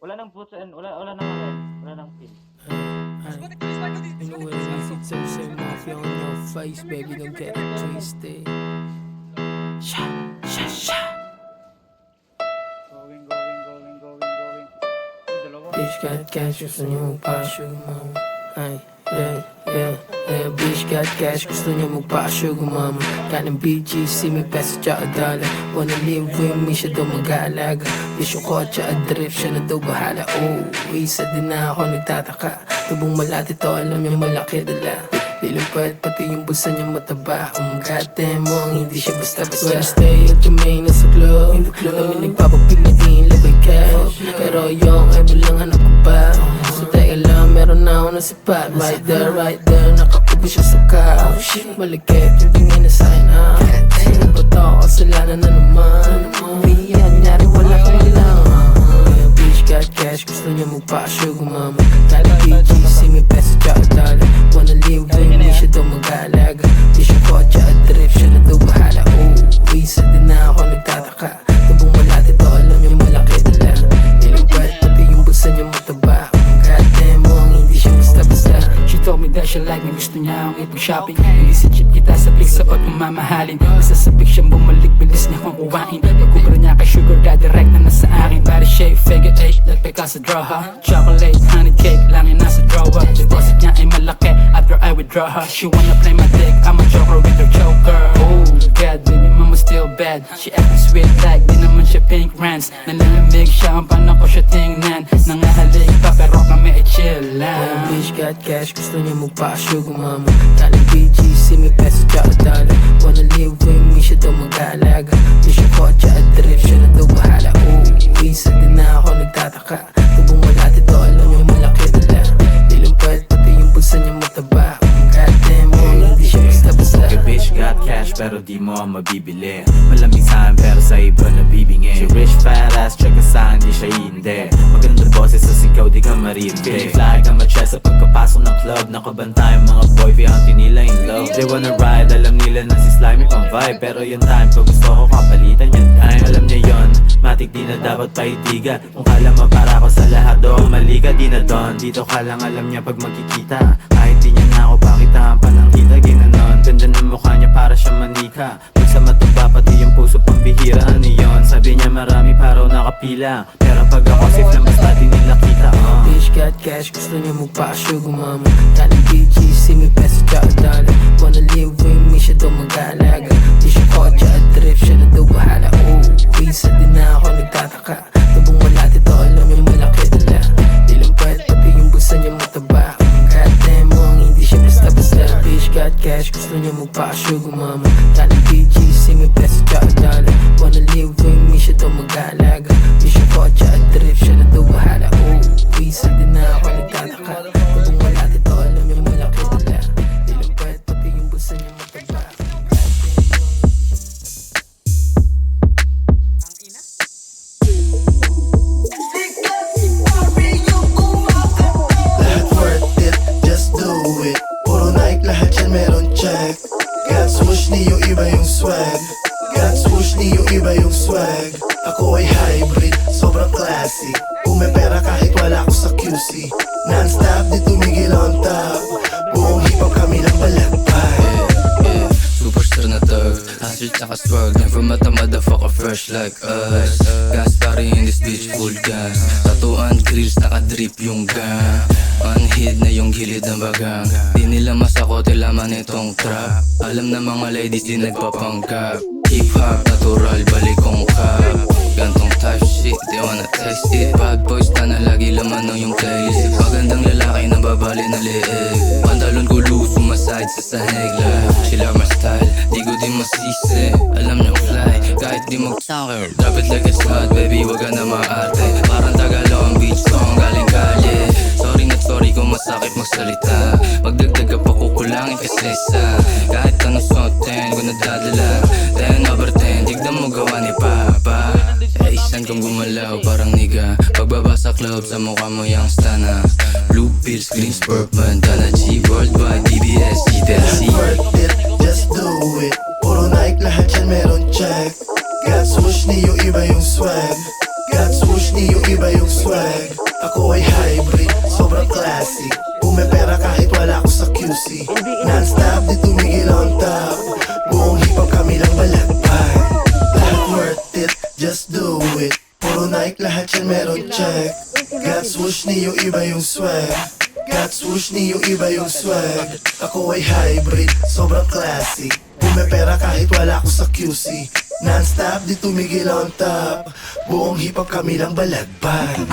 Wala nang puto and wala nang ano, wala nang pin. You know what it is, it's so same mafia on your face, baby, don't get it twisted. Sha, sha, sha. Going. Ay, dalawa. Bitch got cash, gusto niya magpa-sugar mama. Ay, yeah. Bitch got cash, gusto niya magpa-sugar mama. Kanang BGC, may peso tsaka dollar. Wanna live with me, siya daw mag-aalaga. Bitch yung kotse at drift, siya na daw bahala. Oh, isa din na ako nagtataka. Tubong malati to, alam niya malaki dala. Lilumpad, pati yung bulsa niya mataba. Goddamn mo, ang hindi siya basta-basta. When I stay at the main, nasa club kami nagpapapig na din labay cash. Pero yung ay walang hanap ko pa. So teka lang, meron na ako na sipat. Right there, nakaupo siya sa couch. Malikit yung tingin na sa'kin, sino ba to? Kasalanan na naman. Yan, nyari wala kang alam. Bitch got cash, gusto niya magpa-sugar mama. Tala BGC, may peso tsaka dollar. Wanna live with me, siya daw mag-aalaga. Bitch yung kotse at drift, siya na daw bahala. Oh, isa din na ako nagtataka. Tubong malati to, alam niya malaki dala. Nilipad, pati yung bulsa niya mataba. Goddamn mo, ang hindi siya basta-basta. She told me that she like me, gusto niya akong ipag-shopping. Hindi si chip kita sa pick, sa ot mamahalin. Basta sa pick siyang bumalik, bilis niya kong kuwain. Nagkubra niya kay sugar, direct na nasa akin. Body shape, figure 8, like Picasso draw her. Chocolate, honey cake, lang yung nasa drawer. Deposit niya ay malaki, after I withdraw her. She wanna play my dick, I'm a joker with her choker. Oh God, baby mama still bad. She acting sweet like, di naman siya pink rants. Nalalamig siya, ang paano ko siya tingnan. Nangahalik pa, pero kami ay chill lang. Bitch got cash, gusto niya magpa-sugar mama. Tala BGC, may peso tsaka dollar. Wanna live with me, siya daw mag-aalaga. Bitch yung kotse at drift, siya na daw bahala. Oh, isa din na ako nagtataka. Tubong malati to, alam niya malaki dala. Lilumpad, pati yung bulsa niya mataba. Goddamn mo, hindi siya basta-basta. Okay, bitch got cash pero di mo ang mabibili. Malamig sa'kin pero sa iba nabibingi. She rich fat ass, check ka sa'kin di siya hindi. Magandang boses sa sigaw di ka maririnig. Fly ka matches sa pagkapasok ng club. Nakabantay yung mga boy, fiyanti nila in love. They wanna ride, alam nila na si Slimy pang vibe. Pero yung time ko gusto ko kapalitan yung time. Alam niya yon, matik di na dapat paitiga. Kung kala mo para ako sa lahat doon, mali ka di na doon. Dito ka lang alam niya pag magkikita. Kahit di niya na ako pakitaan pa ng kita, ginanon. Ganda ng mukha niya para siya manika. Pag sa mataba pati yung puso pambihira, ano yun? Sabi niya marami paraw nakapila. Pero pag ako safe lang basta di nila kita. Bitch got cash, gusto niya magpa-sugar mama. Tala BGC, may peso tsaka dollar. Wanna live with me, siya daw mag-aalaga. Bitch yung kotse at drift, siya na daw bahala. Oh, isa din na ako nagtataka. Tubong malati to, alam niya malaki dala. Lilumpad, pati yung bulsa niya mataba. Goddamn mo, ang hindi siya basta-basta. Bitch got cash, gusto niya magpa-sugar mama. Tala BGC, may peso tsaka dollar. Wanna live with me, siya daw mag-aalaga. Bitch yung kotse at drift, siya na daw bahala. Oh, isa din na ako nagtataka. Tubong malati to, alam niya malaki dala. Lilumpad, pati yung bulsa niya mataba. Lahat worth it, just do it. Puro Nike, lahat yan meron check. Got swoosh, ni yung iba yung swag. Got swoosh, ni yung iba yung swag. Ako ay hybrid, sobrang classy. Kung may pera kahit wala ako sa QC. Non-stop, di tumigil on top. Buong hip-hop kami lang balagpay. Superstar na thug, hustle tsaka swag. Never met a motherfucker fresh like us. Gas party in this bitch, full gas. Tatuan grills, naka-drip yung gang. Unhid na yung gilid ng bagang. Di nila masakote laman itong trap. Alam na mga ladies di nagpapanggap. Hip-hop, natural, balik kong cup. Gantong type shit, they wanna taste it. Bad boys na lagi laman ng yung playlist. Magandang lalaki na babali na leeg. Pantalon ko loose, sumaside sa sahig. Sila my style, di ko di masisi. Alam niyong fly, kahit di mag-soccer. Drop it like it's hot, baby, wag ka na maarte. Parang Tagalong beach song, galing kalye. Sorry kung masakit magsalita. Magdagdag ka pa kukulangin kasi sa kahit anong suotin ko nadadala. 10 over 10, tignan mo gawa ni Papa. Isan kong gumalaw parang niga. Pagbaba sa club sa mukha mo yung stana. Blue pills, clean spurt, bandana G worldwide, DBS, G-Delcy. Worth it, just do it. Puro Nike, lahat yan meron check. Got swoosh, ni yung iba yung swag. Got swoosh, ni yung iba yung swag. Ako ay hybrid, sobrang classic. Pumepera kahit wala ako sa QC. Non-stop, di tumigil on top. Buong hip-hop kami lang balagpag. Lahat worth it, just do it. Puro Nike, lahat yan meron check. Got swoosh, ni yung iba yung swag. Got swoosh, ni yung iba yung swag. Ako ay hybrid, sobrang classic. Pumepera kahit wala ako sa QC. Non-stop, di tumigil on top. Buong hip-hop kami lang balagpag.